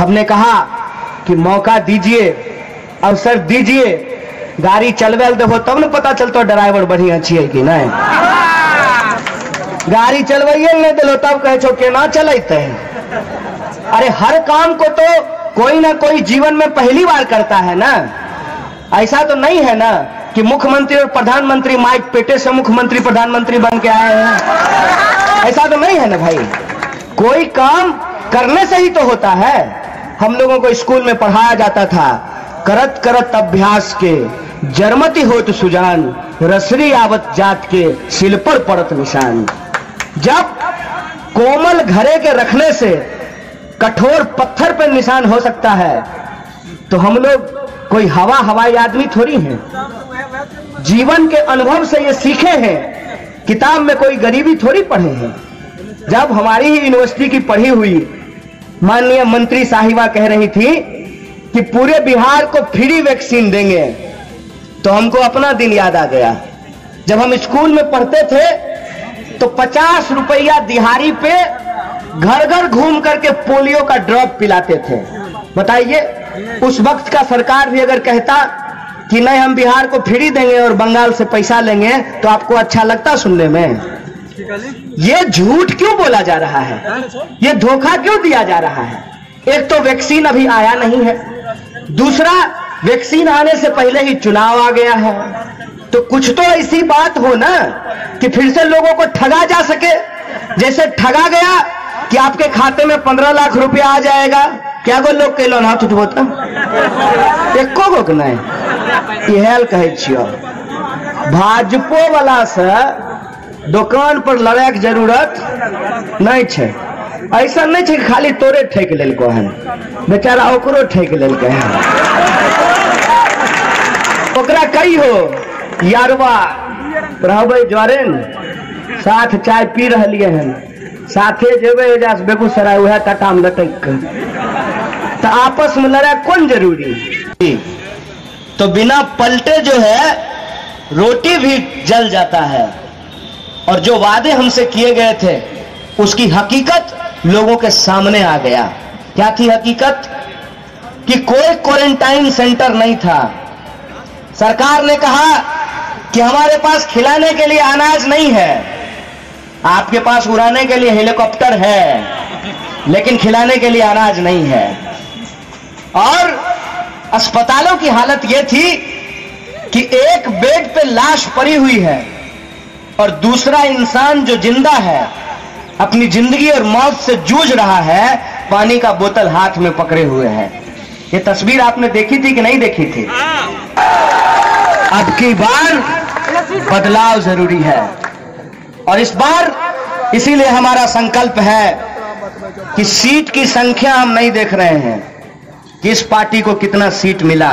हमने कहा कि मौका दीजिए, अवसर दीजिए, गाड़ी चलवेल देखो तब न पता चलता ड्राइवर बढ़िया छिए कि नहीं। गाड़ी चलवाइए नहीं दिलो तब कहे छो केना चलते हैं। अरे हर काम को तो कोई ना कोई जीवन में पहली बार करता है ना। ऐसा तो नहीं है ना कि मुख्यमंत्री और प्रधानमंत्री माइक पेटे से मुख्यमंत्री प्रधानमंत्री बन के आए हैं। ऐसा तो नहीं है ना भाई, कोई काम करने से ही तो होता है। हम लोगों को स्कूल में पढ़ाया जाता था, करत करत अभ्यास के जरमती होत सुजान, रसरी आवत जात के सिल पर पड़त निशान। जब कोमल घरे के रखने से कठोर पत्थर पर निशान हो सकता है तो हम लोग कोई हवाई आदमी थोड़ी हैं। जीवन के अनुभव से ये सीखे हैं, किताब में कोई गरीबी थोड़ी पढ़े हैं। जब हमारी ही यूनिवर्सिटी की पढ़ी हुई माननीय मंत्री साहिबा कह रही थी कि पूरे बिहार को फ्री वैक्सीन देंगे, तो हमको अपना दिन याद आ गया। जब हम स्कूल में पढ़ते थे तो 50 रुपया दिहाड़ी पे घर घर घूम करके पोलियो का ड्रॉप पिलाते थे। बताइए, उस वक्त का सरकार भी अगर कहता कि नहीं हम बिहार को फ्री देंगे और बंगाल से पैसा लेंगे तो आपको अच्छा लगता सुनने में? ये झूठ क्यों बोला जा रहा है, ये धोखा क्यों दिया जा रहा है? एक तो वैक्सीन अभी आया नहीं है, दूसरा वैक्सीन आने से पहले ही चुनाव आ गया है। तो कुछ तो ऐसी बात हो ना कि फिर से लोगों को ठगा जा सके। जैसे ठगा गया कि आपके खाते में 15 लाख रुपया आ जाएगा। क्या गो लोग के लोन हाथ उठबोता एको गो के नहीं। इहेल कहे छियो भाजपो वाला से दुकान पर लड़ाई के जरूरत नहीं है। ऐसा नहीं है खाली तोरे ठेक लेलको है, बेचारा ओकरो ठेक लेलके है। ओकरा कही हो यारवा रहबे ज्वारेन साथ चाय पी रहलिए हैं, साथे जेबे एजास बेगूसराय वह कटा में लटक तो आपस में लड़ा कौन जरूरी। तो बिना पलटे जो है रोटी भी जल जाता है। और जो वादे हमसे किए गए थे उसकी हकीकत लोगों के सामने आ गया। क्या थी हकीकत? कि कोई क्वारंटाइन सेंटर नहीं था। सरकार ने कहा कि हमारे पास खिलाने के लिए अनाज नहीं है, आपके पास उड़ाने के लिए हेलीकॉप्टर है लेकिन खिलाने के लिए अनाज नहीं है। और अस्पतालों की हालत यह थी कि एक बेड पे लाश पड़ी हुई है और दूसरा इंसान जो जिंदा है अपनी जिंदगी और मौत से जूझ रहा है, पानी का बोतल हाथ में पकड़े हुए है। ये तस्वीर आपने देखी थी कि नहीं देखी थी? अब की बार बदलाव जरूरी है और इस बार इसीलिए हमारा संकल्प है कि सीट की संख्या हम नहीं देख रहे हैं, किस पार्टी को कितना सीट मिला,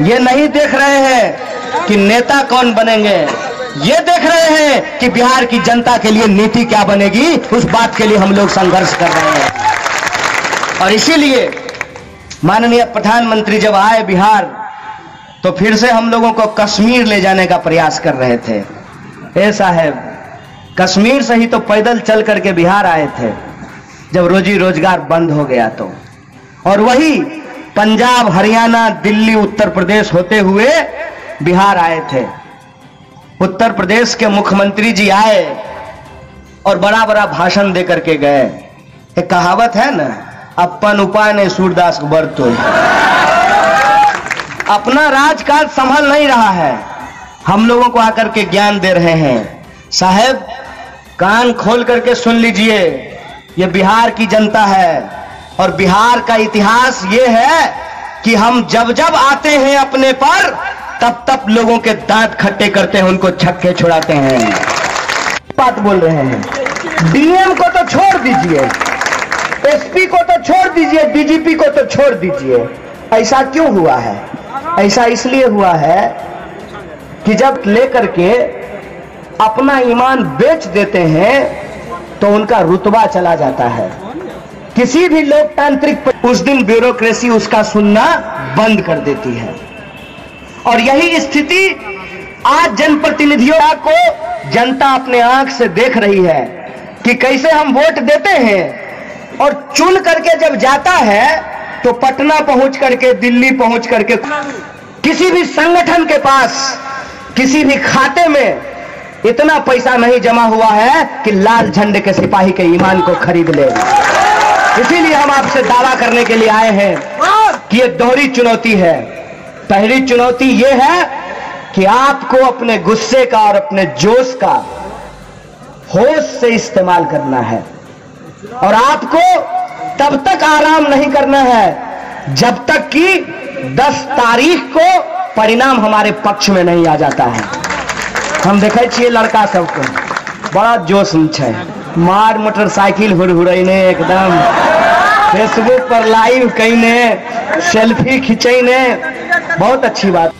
ये नहीं देख रहे हैं कि नेता कौन बनेंगे, ये देख रहे हैं कि बिहार की जनता के लिए नीति क्या बनेगी। उस बात के लिए हम लोग संघर्ष कर रहे हैं। और इसीलिए माननीय प्रधानमंत्री जब आए बिहार तो फिर से हम लोगों को कश्मीर ले जाने का प्रयास कर रहे थे। ए साहब, कश्मीर से ही तो पैदल चल करके बिहार आए थे जब रोजी रोजगार बंद हो गया तो। और वही पंजाब, हरियाणा, दिल्ली, उत्तर प्रदेश होते हुए बिहार आए थे। उत्तर प्रदेश के मुख्यमंत्री जी आए और बड़ा बड़ा भाषण दे करके गए। एक कहावत है ना, अपन उपाय नहीं सूरदास को बरतो। अपना राजकाज संभल नहीं रहा है, हम लोगों को आकर के ज्ञान दे रहे हैं। साहब कान खोल करके सुन लीजिए, ये बिहार की जनता है और बिहार का इतिहास ये है कि हम जब जब आते हैं अपने पर तब तब लोगों के दांत खट्टे करते हैं, उनको छक्के छुड़ाते हैं। बात बोल रहे हैं। डीएम को तो छोड़ दीजिए, एसपी को तो छोड़ दीजिए, डीजीपी को तो छोड़ दीजिए। ऐसा क्यों हुआ है? ऐसा इसलिए हुआ है कि जब लेकर के अपना ईमान बेच देते हैं तो उनका रुतबा चला जाता है। किसी भी लोकतांत्रिक पर उस दिन ब्यूरोक्रेसी उसका सुनना बंद कर देती है। और यही स्थिति आज जनप्रतिनिधियों को जनता अपने आंख से देख रही है कि कैसे हम वोट देते हैं और चुन करके जब जाता है तो पटना पहुंच करके, दिल्ली पहुंच करके किसी भी संगठन के पास, किसी भी खाते में इतना पैसा नहीं जमा हुआ है कि लाल झंडे के सिपाही के ईमान को खरीद ले। इसीलिए हम आपसे दावा करने के लिए आए हैं कि ये दोहरी चुनौती है। पहली चुनौती ये है कि आपको अपने गुस्से का और अपने जोश का होश से इस्तेमाल करना है, और आपको तब तक आराम नहीं करना है जब तक कि 10 तारीख को परिणाम हमारे पक्ष में नहीं आ जाता है। हम देखे छिए लड़का सबको बड़ा जोश है, मार मोटरसाइकिल हुरहुरैने, एकदम फेसबुक पर लाइव कईने, सेल्फी खिंचैने, बहुत अच्छी बात।